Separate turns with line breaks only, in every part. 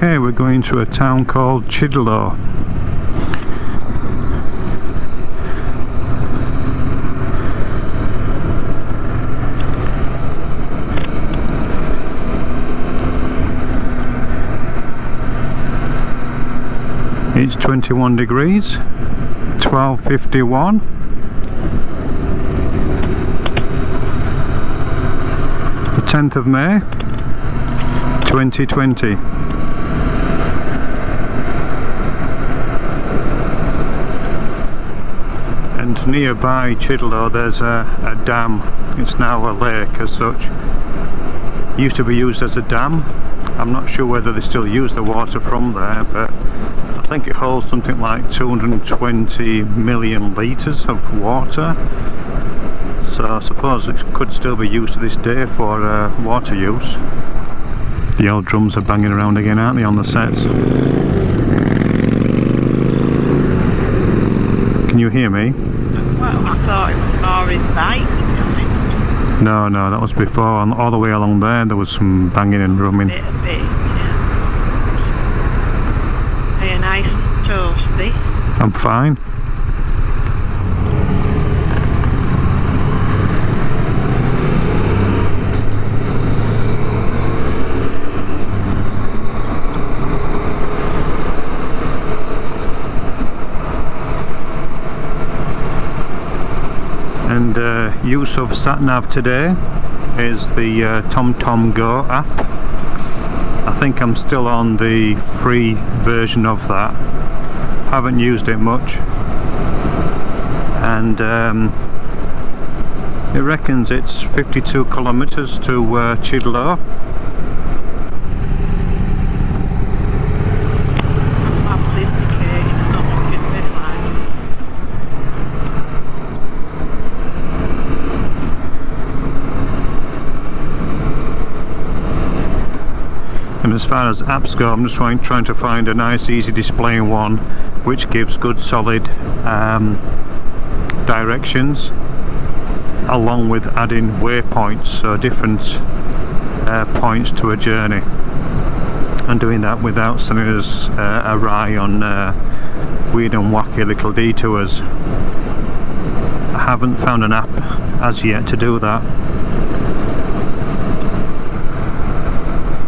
Okay, we're going to a town called Chidlow. It's 21 degrees, 12:51. The 10th of May, 2020. And nearby Chidlow there's a dam. It's now a lake as such. Used to be used as a dam. I'm not sure whether they still use the water from there, but I think it holds something like 220 million litres of water. So I suppose it could still be used to this day for water use. The old drums are banging around again, aren't they, on the sets? Can you hear me?
Well, I thought it was more his bike.
No, that was before. All the way along there was some banging and drumming.
A bit, yeah. Are you nice and toasty?
I'm fine. And use of sat-nav today is the TomTom Go app. I think I'm still on the free version of that. Haven't used it much, and it reckons it's 52 kilometers to Chidlow. And as far as apps go, I'm just trying to find a nice easy displaying one which gives good solid directions, along with adding waypoints, so different points to a journey, and doing that without sending us awry on weird and wacky little detours. I haven't found an app as yet to do that.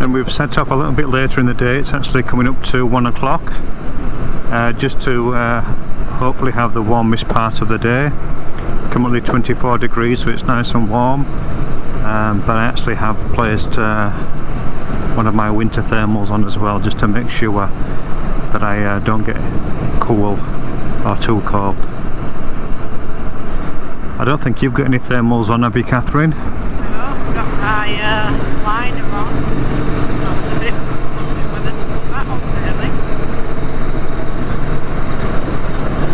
And we've set up a little bit later in the day. It's actually coming up to 1 o'clock, just to hopefully have the warmest part of the day. Currently 24 degrees, so it's nice and warm, but I actually have placed one of my winter thermals on as well, just to make sure that I don't get cool or too cold. I don't think you've got any thermals on, have you, Catherine?
No, I've got my liner on.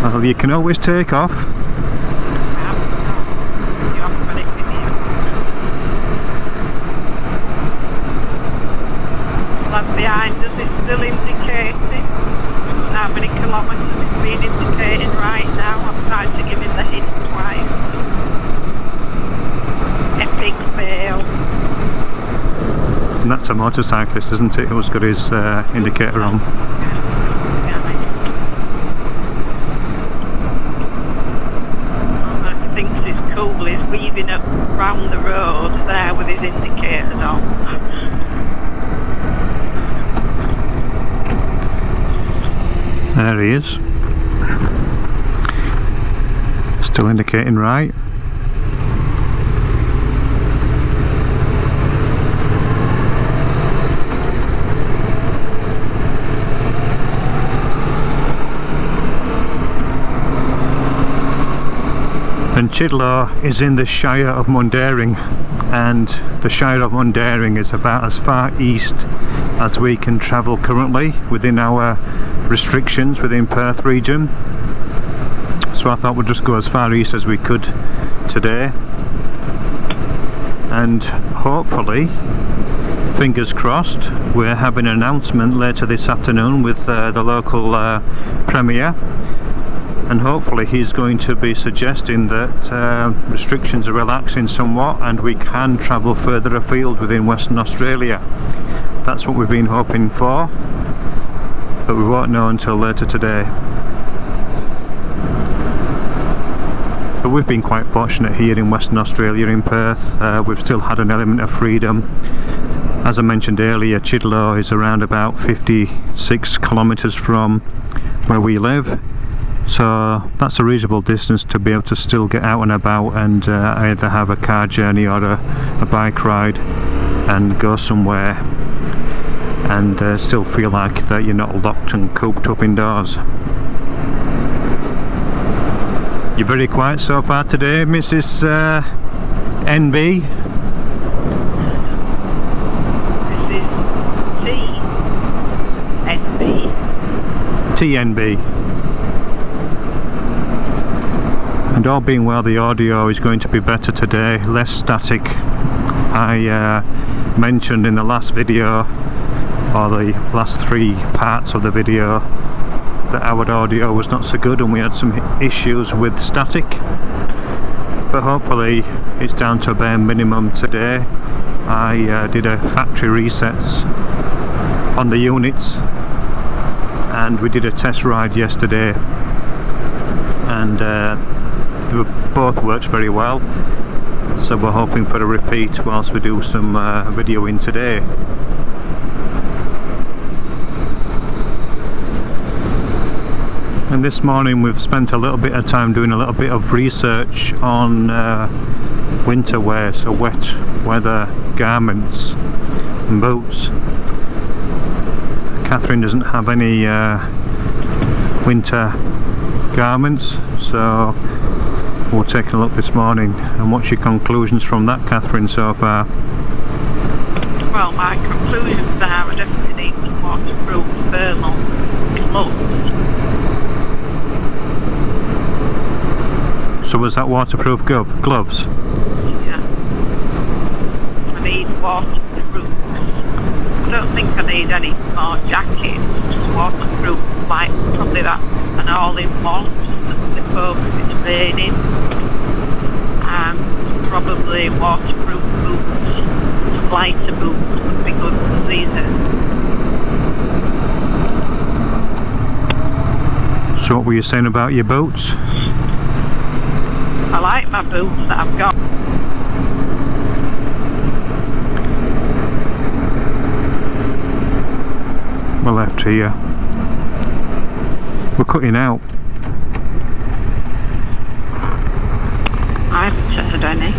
Well, you can always take off.
That behind us is still indicating how many kilometres it's been indicating right now. I've tried to give him the hint twice. Epic fail.
And that's a motorcyclist, isn't it, who's got his indicator on?
He's weaving up round the road there with his indicators on.
There he is. Still indicating right. And Chidlow is in the Shire of Mundaring, and the Shire of Mundaring is about as far east as we can travel currently within our restrictions within Perth region. So I thought we'd just go as far east as we could today, and hopefully, fingers crossed, we're having an announcement later this afternoon with the local Premier. And hopefully he's going to be suggesting that restrictions are relaxing somewhat and we can travel further afield within Western Australia. That's what we've been hoping for. but we won't know until later today. But we've been quite fortunate here in Western Australia, in Perth. We've still had an element of freedom. As I mentioned earlier, Chidlow is around about 56 kilometres from where we live, so that's a reasonable distance to be able to still get out and about and either have a car journey or a bike ride and go somewhere and still feel like that you're not locked and cooped up indoors. You're very quiet so far today, Mrs. NB. TNB. And all being well, the audio is going to be better today, less static. I mentioned in the last video, or the last 3 parts of the video, that our audio was not so good and we had some issues with static, but hopefully it's down to a bare minimum today. I did a factory resets on the units and we did a test ride yesterday, and they both worked very well, so we're hoping for a repeat whilst we do some videoing today. And this morning we've spent a little bit of time doing a little bit of research on winter wear, so wet weather garments and boots. Catherine doesn't have any winter garments, so we're taking a look this morning. And what's your conclusions from that, Catherine, so far?
Well, my conclusions are I definitely need some waterproof thermal gloves.
So was that waterproof gloves?
Yeah. I need waterproof. I don't think I need any more jackets, just waterproof, like probably that an all-in-one, just to slip over if it's raining. And probably waterproof boots, some lighter boots would be good for the season.
So what were you saying about your boots?
I like my boots that I've got.
We're left here. We're cutting out.
I haven't heard any.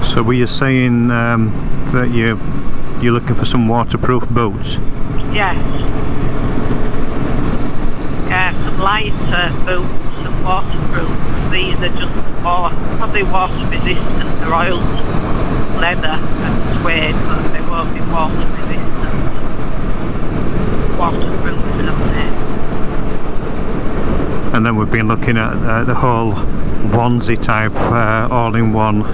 So were you saying that you're looking for some waterproof boots?
Yes. Yeah, some lighter boots and waterproof. These are just probably water resistant. They're oiled leather and suede, but they won't be water resistant. Waterproof, isn't it?
And then we've been looking at the whole onesie type all-in-one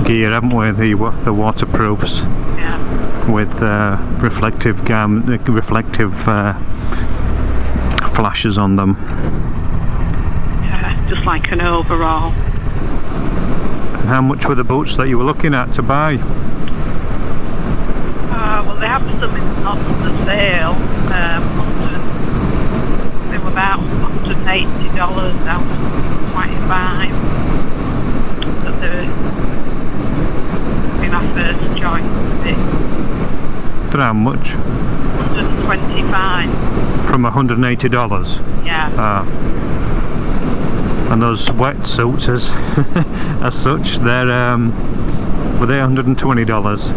gear, haven't we? The waterproofs.
Yeah.
With reflective flashes on them.
Yeah, just like an overall.
And how much were the boots that you were looking at to buy?
Well, they have some on the sale. They were about $180 out of $25. But they're my first choice.
Did how much?
$125.
From $180?
Yeah.
And those wetsuits as such, they're were they $120?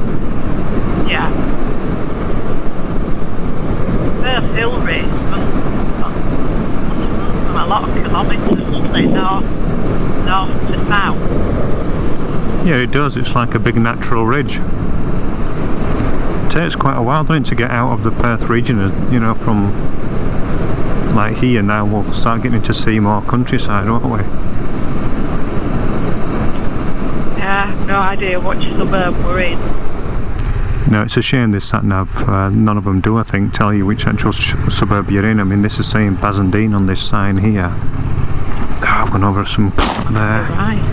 Yeah. They're fill rates, but a lot of kilometres, like north to south.
Yeah, it does. It's like a big natural ridge. It takes quite a while, doesn't it, to get out of the Perth region, you know, from like here. Now we'll start getting to see more countryside, won't we?
Yeah, no idea what suburb we're in.
No, it's a shame this sat-nav, none of them do, I think, tell you which actual suburb you're in. I mean, this is saying Bassendean on this sign here. I've gone over some there.
Right.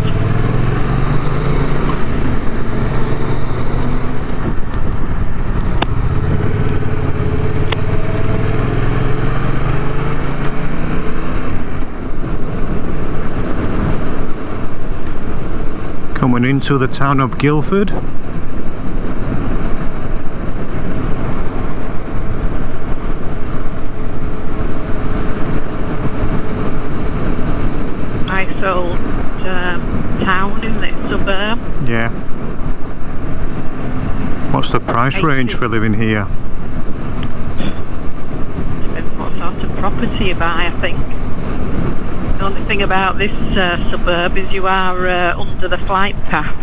Coming into the town of Guildford.
Nice old town, isn't it? Suburb.
Yeah. What's the price range for living here?
Depends what sort of property you buy, I think. The only thing about this suburb is you are under the flight path,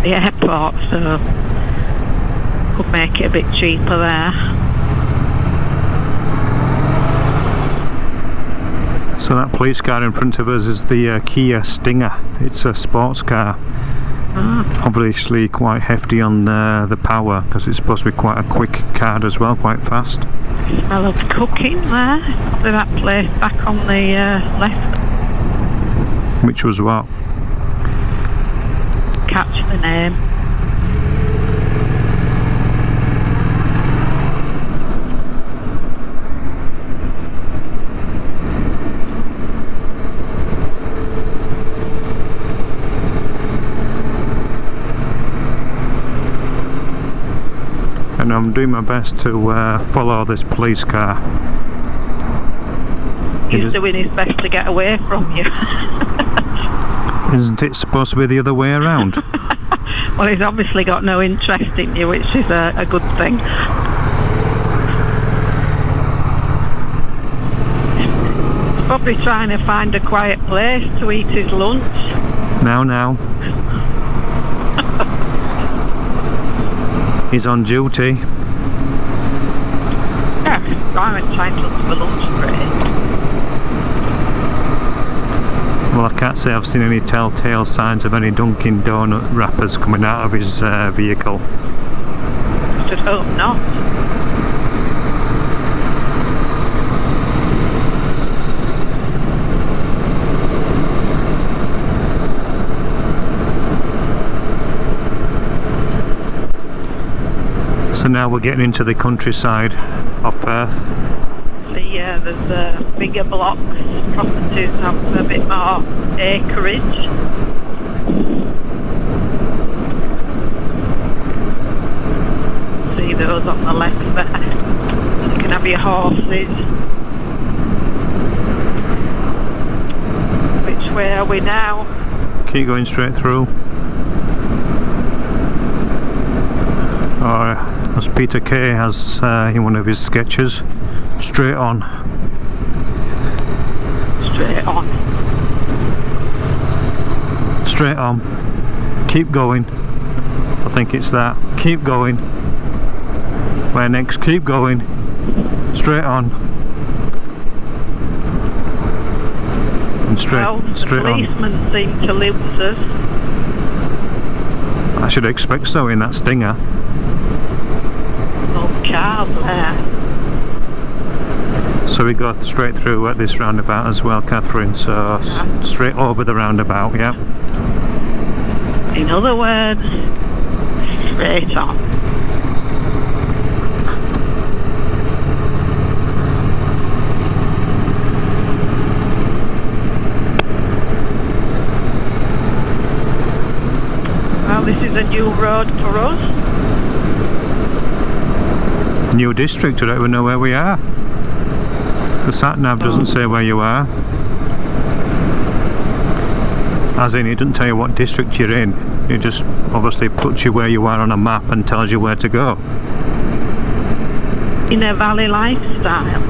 the airport, so could make it a bit cheaper there.
So that police car in front of us is the Kia Stinger. It's a sports car. Obviously quite hefty on the power, because it's supposed to be quite a quick car as well, quite fast.
Smell of cooking there. Probably that place back on the left.
Which was what?
Catch the name.
And I'm doing my best to follow this police car.
He's doing his best to get away from you.
Isn't it supposed to be the other way around?
Well, he's obviously got no interest in you, which is a good thing. He's probably trying to find a quiet place to eat his lunch.
Now. He's on duty.
Yeah, I'm trying to look for lunch break.
Well, I can't say I've seen any telltale signs of any Dunkin' Donut wrappers coming out of his vehicle.
Should hope not.
So now we're getting into the countryside of Perth.
See, there's bigger blocks, properties have a bit more acreage. See those on the left there. You can have your horses. Which way are we now?
Keep going straight through. Or as Peter Kay has in one of his sketches, straight on.
Straight on.
Straight on. Keep going. I think it's that. Keep going. Where next? Keep going. Straight on. And straight on.
Policemen seem to lose us.
I should expect so in that Stinger.
Cars there.
So we go straight through at this roundabout as well, Catherine, so straight over the roundabout, yeah.
In other words, straight on. Well, this is a new road for us.
New district, I don't even know where we are. The sat nav doesn't say where you are. As in, it doesn't tell you what district you're in. It just obviously puts you where you are on a map and tells you where to go.
In a valley lifestyle.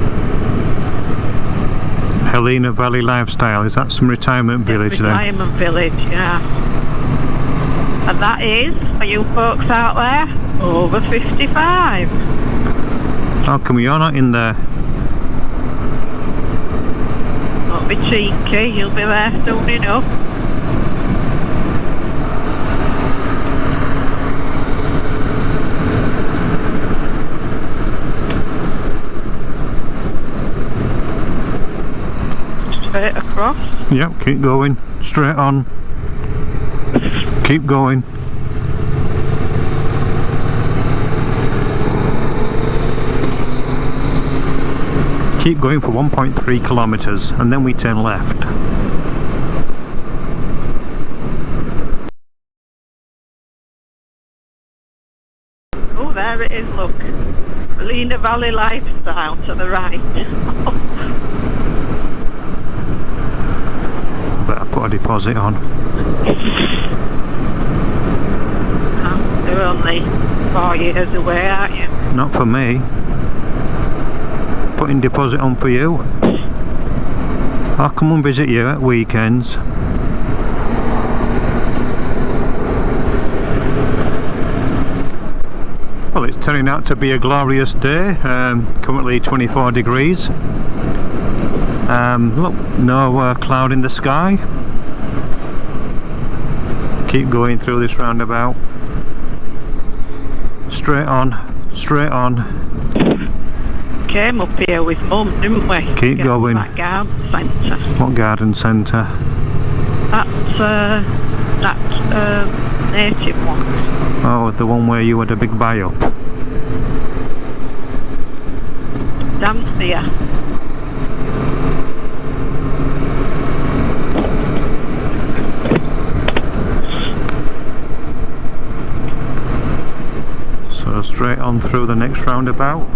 Helena Valley Lifestyle, is that some retirement village then?
Retirement village, yeah. And that is, for you folks out there, over 55.
How come you're not in there?
Don't be cheeky, you'll be there soon enough. Straight across. across.
Yep, keep going. Straight on. Keep going. Keep going for 1.3 kilometers and then we turn left.
Oh, there it is, look. Lena Valley Lifestyle to the right.
Better put a deposit on.
Oh, you're only 4 years away, aren't you?
Not for me. Putting deposit on for you. I'll come and visit you at weekends. Well, it's turning out to be a glorious day. Currently 24 degrees. Look, no cloud in the sky. Keep going through this roundabout. Straight on, straight on.
Came up here with Mum, didn't we?
Keep going.
That garden centre.
What garden centre?
That native one.
Oh, the one where you had a big buy up.
Dance here.
So straight on through the next roundabout.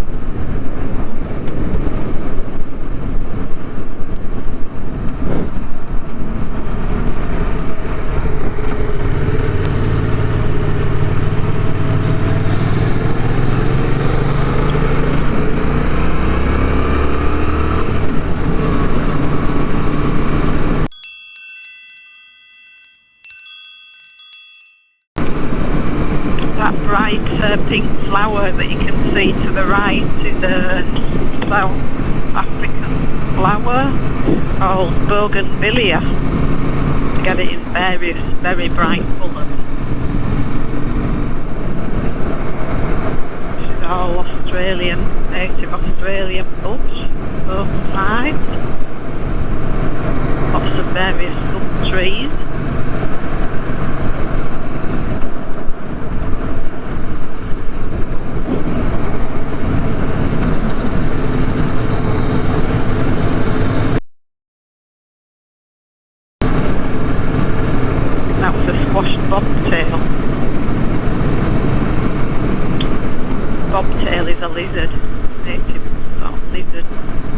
That bright pink flower that you can see to the right is a South African flower called bougainvillea. You get it in various very bright colours. This is all Australian, native Australian bush, both sides. Lots of various gum trees. That was a squashed bobtail. Bobtail is a lizard, native sort of lizard,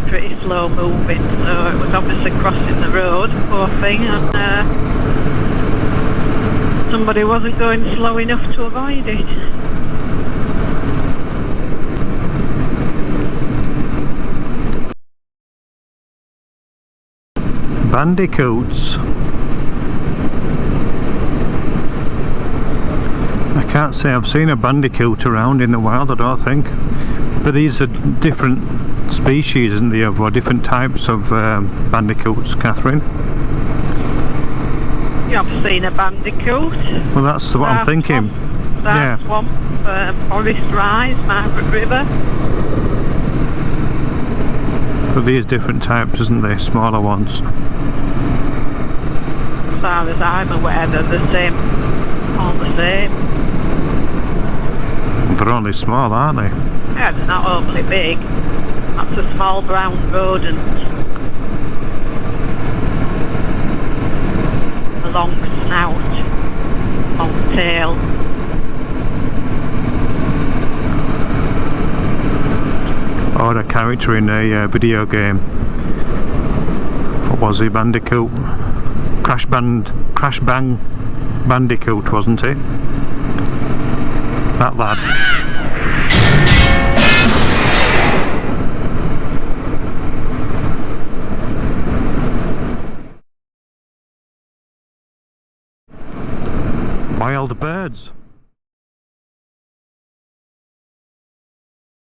pretty slow moving, so it was obviously crossing the road, poor thing, and somebody wasn't going slow enough to avoid it.
Bandicoots. I can't say I've seen a bandicoot around in the wild, I don't think. But these are different species, isn't they, or different types of bandicoots, Catherine?
You have seen a bandicoot?
Well, that's what I'm thinking.
That's Swamp, Forest Rise, Margaret River.
But these different types, isn't they? Smaller ones.
As far as I'm aware, they're the same, all the same.
They're only small, aren't they?
Yeah, they're not overly big. That's a small brown rodent. A long snout, long tail.
Or a character in a video game. What was he? Bandicoot? Crash Bang Bandicoot, wasn't it? That lad. Wild birds.